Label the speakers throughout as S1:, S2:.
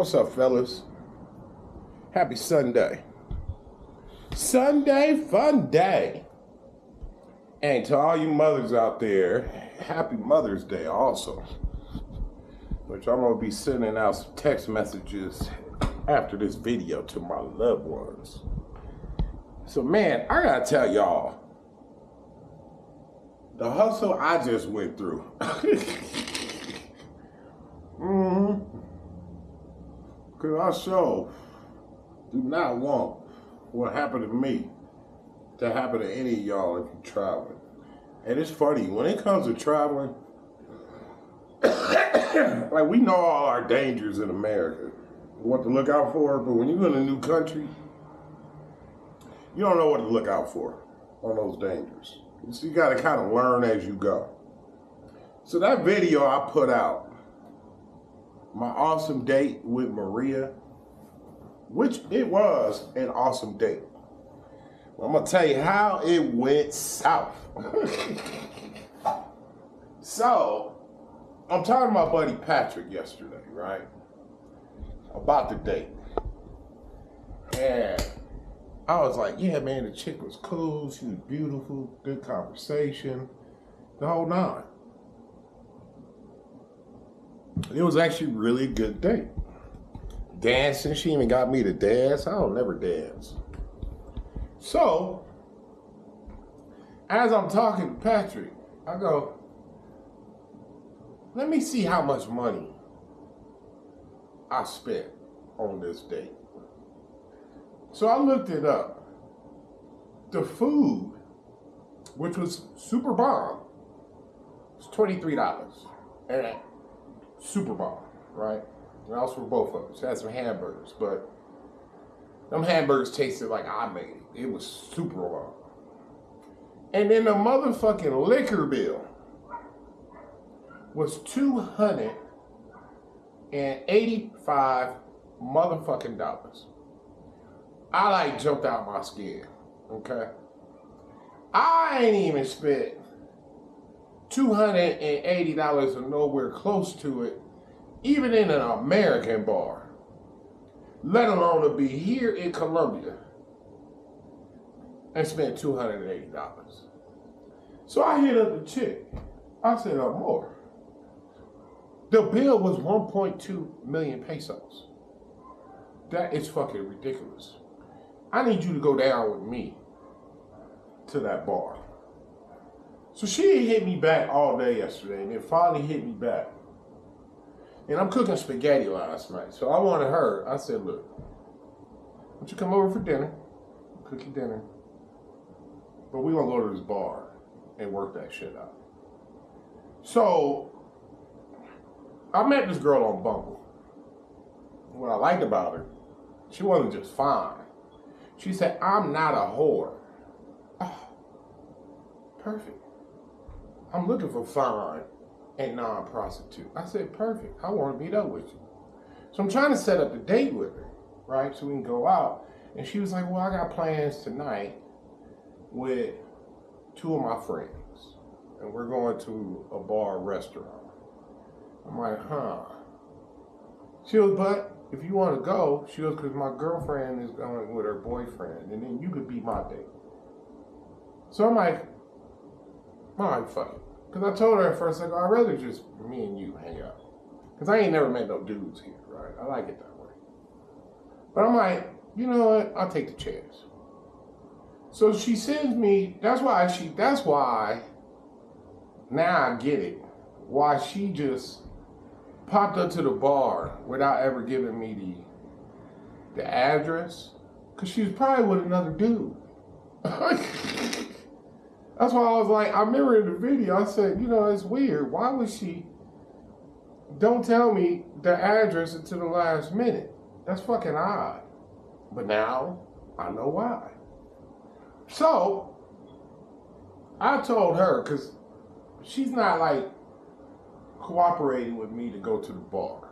S1: What's up, fellas? Happy Sunday. Sunday fun day. And to all you mothers out there, happy Mother's Day also. Which I'm going to be sending out some text messages after this video to my loved ones. So man, I got to tell y'all, the hustle I just went through. Because I sure do not want what happened to me to happen to any of y'all if you're traveling. And it's funny, when it comes to traveling, like we know all our dangers in America, what to look out for, but when you're in a new country, you don't know what to look out for on those dangers. So you got to kind of learn as you go. So that video I put out, my awesome date with Maria, which it was an awesome date. Well, I'm going to tell you how it went south. So, I'm talking to my buddy Patrick yesterday, right? About the date. And I was like, yeah, man, the chick was cool. She was beautiful. Good conversation. The whole nine. It was actually really a good date. Dancing, she even got me to dance. I don't never dance. So, as I'm talking to Patrick, I go, let me see how much money I spent on this date. So I looked it up. The food, which was super bomb, was $23. And super bomb, right? And that was for both of us. Had some hamburgers, but them hamburgers tasted like I made it. It was super bomb. And then the motherfucking liquor bill was $285 motherfucking dollars. I like jumped out my skin, okay? I ain't even spent $280 or nowhere close to it, even in an American bar, let alone to be here in Colombia and spend $280. So I hit up the chick. I said, more. The bill was 1.2 million pesos. That is fucking ridiculous. I need you to go down with me to that bar. So she hit me back all day yesterday, and then finally hit me back. And I'm cooking spaghetti last night, so I wanted her. I said, look, why don't you come over for dinner, cook your dinner, but we're going to go to this bar and work that shit out. So I met this girl on Bumble. What I liked about her, she wasn't just fine. She said, I'm not a whore. Oh, perfect. I'm looking for fine and non-prostitute. I said, perfect. I want to meet up with you. So I'm trying to set up a date with her, right? So we can go out. And she was like, well, I got plans tonight with two of my friends. And we're going to a bar restaurant. I'm like, huh. She goes, but if you want to go, she goes, because my girlfriend is going with her boyfriend. And then you could be my date. So I'm like, all right, fuck it. Because I told her at first, like, I'd rather just me and you hang out. Because I ain't never met no dudes here, right? I like it that way. But I'm like, you know what? I'll take the chance. So she sends me, that's why, now I get it, why she just popped up to the bar without ever giving me the address. Because she was probably with another dude. That's why I was like, I remember in the video, I said, you know, it's weird. Why would she don't tell me the address until the last minute? That's fucking odd. But now, I know why. So, I told her, because she's not like cooperating with me to go to the bar.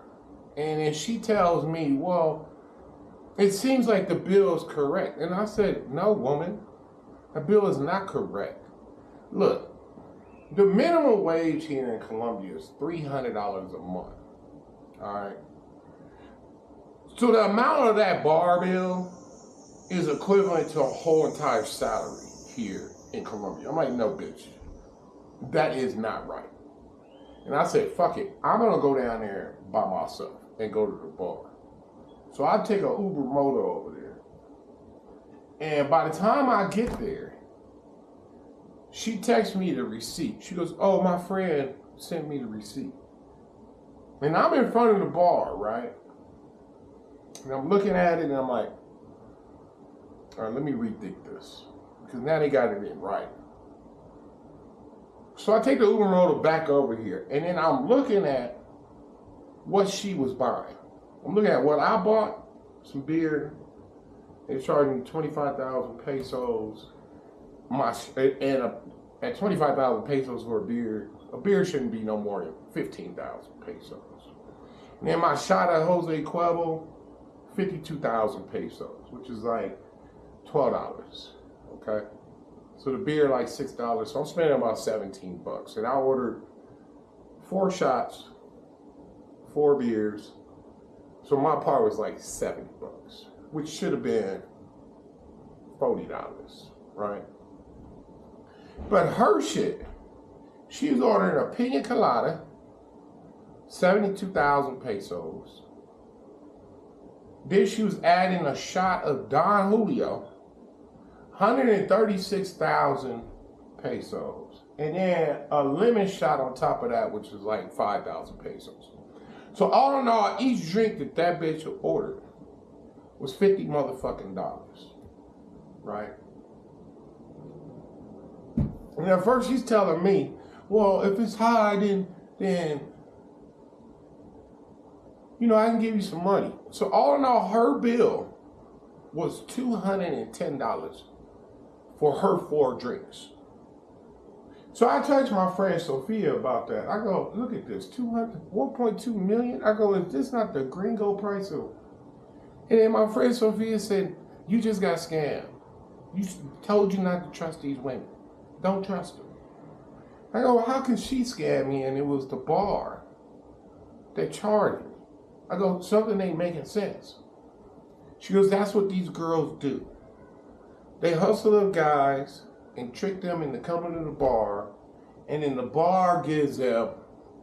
S1: And then she tells me, well, it seems like the bill is correct. And I said, no, woman, the bill is not correct. Look, the minimum wage here in Colombia is $300 a month. All right. So the amount of that bar bill is equivalent to a whole entire salary here in Colombia. I'm like, no, bitch. That is not right. And I said, fuck it. I'm going to go down there by myself and go to the bar. So I take a Uber motor over there. And by the time I get there, she texts me the receipt. She goes, oh, my friend sent me the receipt. And I'm in front of the bar, right? And I'm looking at it and I'm like, all right, let me rethink this. Because now they got it in writing. So I take the Uber motor back over here. And then I'm looking at what she was buying. I'm looking at what I bought, some beer. They charged me 25,000 pesos. At 25,000 pesos for a beer shouldn't be no more than 15,000 pesos. And then my shot at Jose Cuervo, 52,000 pesos, which is like $12, okay? So the beer like $6, so I'm spending about 17 bucks. And I ordered 4 shots, 4 beers, so my part was like 70 bucks, which should have been $40, right? But her shit, she was ordering a pina colada, 72,000 pesos. Then she was adding a shot of Don Julio, 136,000 pesos. And then a lemon shot on top of that, which is like 5,000 pesos. So all in all, each drink that bitch ordered was $50 motherfucking dollars, right? And at first she's telling me, well, if it's high, then I can give you some money. So all in all, her bill was $210 for her 4 drinks. So I talked to my friend Sophia about that. I go, look at this, 1.2 million. I go, is this not the gringo price of? And then my friend Sophia said, you just got scammed. You told you not to trust these women. Don't trust them. I go, well, how can she scam me and it was the bar that charged me? I go, something ain't making sense. She goes, that's what these girls do. They hustle up guys and trick them into coming to the bar, and then the bar gives them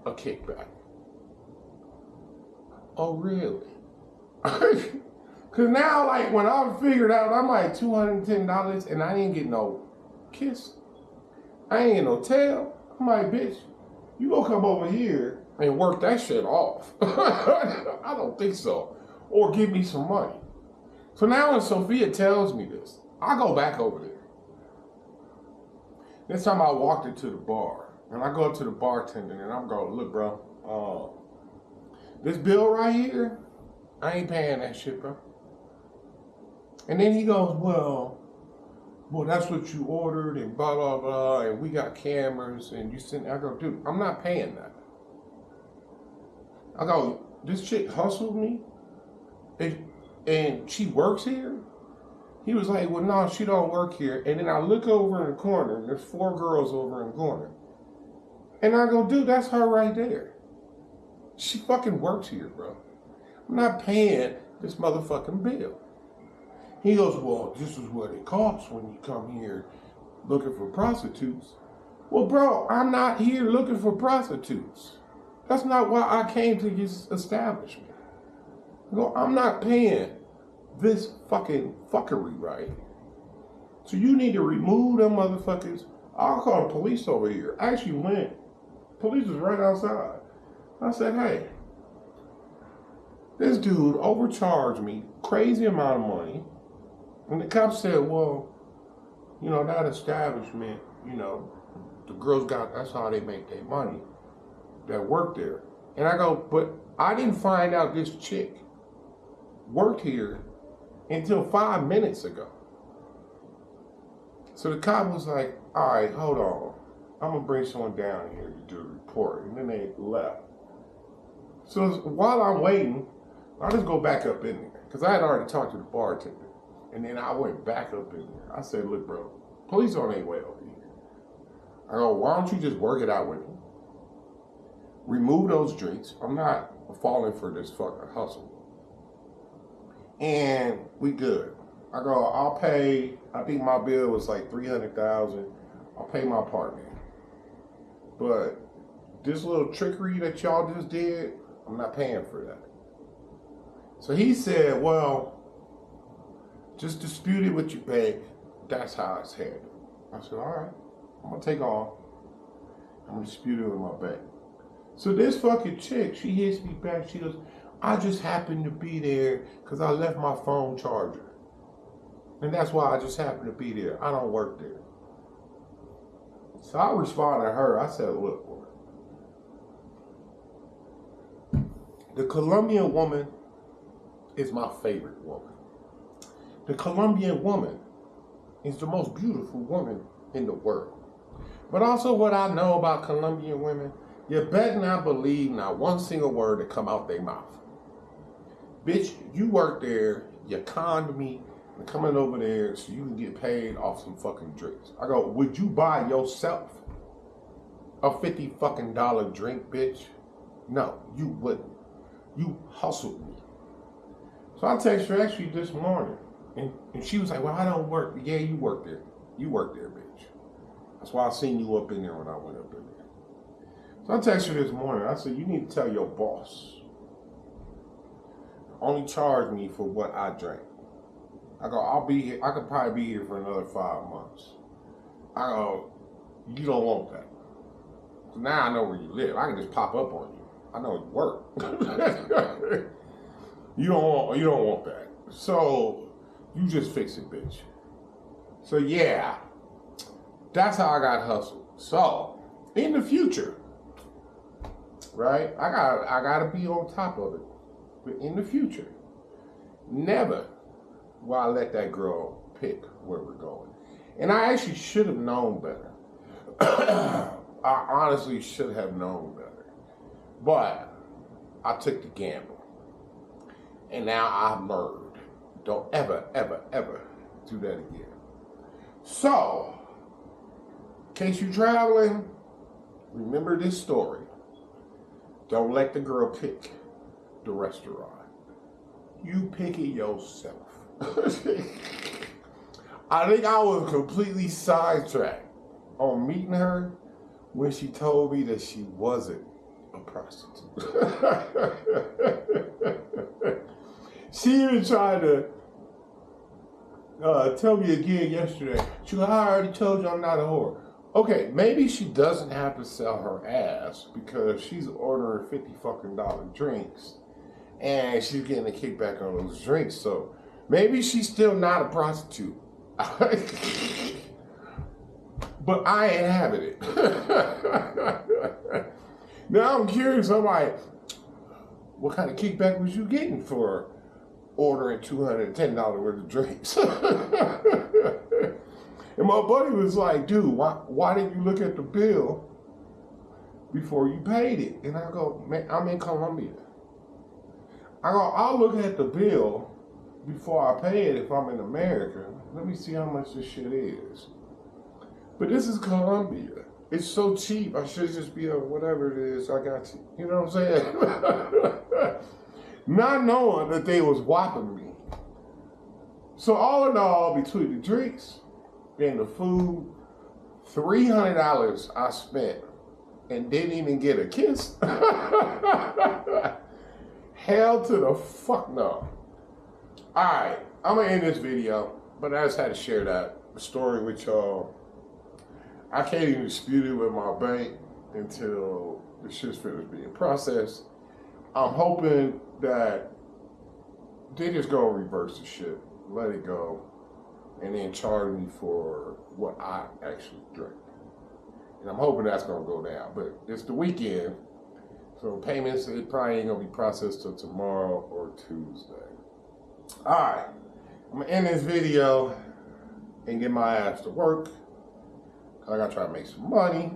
S1: a kickback. Oh, really? Because now, like, when I figured out, I'm like $210, and I didn't get no kiss. I ain't get no tail. I'm like, bitch, you gonna come over here and work that shit off. I don't think so. Or give me some money. So now when Sophia tells me this, I go back over there. This time I walked into the bar, and I go up to the bartender, and I'm going, look, bro, this bill right here, I ain't paying that shit, bro. And then he goes, well, that's what you ordered, and blah, blah, blah, and we got cameras, and you sent, I go, dude, I'm not paying that. I go, this chick hustled me, and she works here? He was like, well, no, she don't work here. And then I look over in the corner, and there's 4 girls over in the corner. And I go, dude, that's her right there. She fucking works here, bro. I'm not paying this motherfucking bill. He goes, well, this is what it costs when you come here looking for prostitutes. Well, bro, I'm not here looking for prostitutes. That's not why I came to this establishment. I go, I'm not paying this fucking fuckery, right? So you need to remove them motherfuckers. I'll call the police over here. I actually went. Police was right outside. I said, hey, this dude overcharged me crazy amount of money. And the cop said, well, that establishment, the girls that's how they make their money that work there. And I go, but I didn't find out this chick worked here until 5 minutes ago. So the cop was like, all right, hold on. I'm going to bring someone down here to do a report. And then they left. So while I'm waiting, I just go back up in there. Because I had already talked to the bartender. And then I went back up in there. I said, look, bro, police on their way over here. I go, why don't you just work it out with me? Remove those drinks. I'm not falling for this fucking hustle. and we good. I go, I'll pay, I think my bill was like $300,000. I'll pay my apartment. But this little trickery that y'all just did, I'm not paying for that. So he said, well, just dispute it with your bank. That's how it's handled. I said, all right, I'm gonna take off. I'm gonna dispute it with my bank. So this fucking chick, she hits me back. She goes, I just happened to be there because I left my phone charger. And that's why I just happened to be there. I don't work there. So I responded to her. I said, look, the Colombian woman is my favorite woman. The Colombian woman is the most beautiful woman in the world. But also what I know about Colombian women, you better not believe not one single word that come out their mouth. Bitch, you work there, you conned me, and coming over there so you can get paid off some fucking drinks. I go, would you buy yourself a $50 fucking drink, bitch? No, you wouldn't. You hustled me. So I texted her actually this morning, and she was like, well, I don't work. Yeah, you work there. You work there, bitch. That's why I seen you up in there when I went up in there. So I texted her this morning. I said, you need to tell your boss. Only charge me for what I drank. I go, I'll be here. I could probably be here for another 5 months. I go, you don't want that. So now I know where you live. I can just pop up on you. I know you work. You don't want that. So you just fix it, bitch. So yeah, that's how I got hustled. So in the future, right? I gotta be on top of it. But in the future, never will I let that girl pick where we're going. And I actually should have known better. I honestly should have known better. But I took the gamble. And now I've learned. Don't ever, ever, ever do that again. So, in case you're traveling, remember this story. Don't let the girl pick the restaurant. You pick it yourself. I think I was completely sidetracked on meeting her when she told me that she wasn't a prostitute. She even tried to tell me again yesterday. She goes, I already told you I'm not a whore. Okay, maybe she doesn't have to sell her ass because she's ordering $50 fucking drinks and she's getting a kickback on those drinks. So maybe she's still not a prostitute. But I ain't having it. Now I'm curious, I'm like, what kind of kickback was you getting for ordering $210 worth of drinks? And my buddy was like, dude, why didn't you look at the bill before you paid it? And I go, man, I'm in Colombia. I go, I'll look at the bill before I pay it if I'm in America. Let me see how much this shit is. But this is Colombia. It's so cheap. I should just be on whatever it is. I got you. You know what I'm saying? Not knowing that they was whopping me. So all in all, between the drinks and the food, $300 I spent and didn't even get a kiss. Hell to the fuck no. Alright, I'm gonna end this video, but I just had to share that story with y'all. I can't even dispute it with my bank until the shit's finished being processed. I'm hoping that they just gonna reverse the shit, let it go, and then charge me for what I actually drank. And I'm hoping that's gonna go down, but it's the weekend, so payments, it probably ain't gonna be processed till tomorrow or Tuesday. All right, I'm gonna end this video and get my ass to work. I gotta try to make some money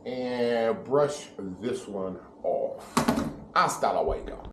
S1: and brush this one off. Hasta luego.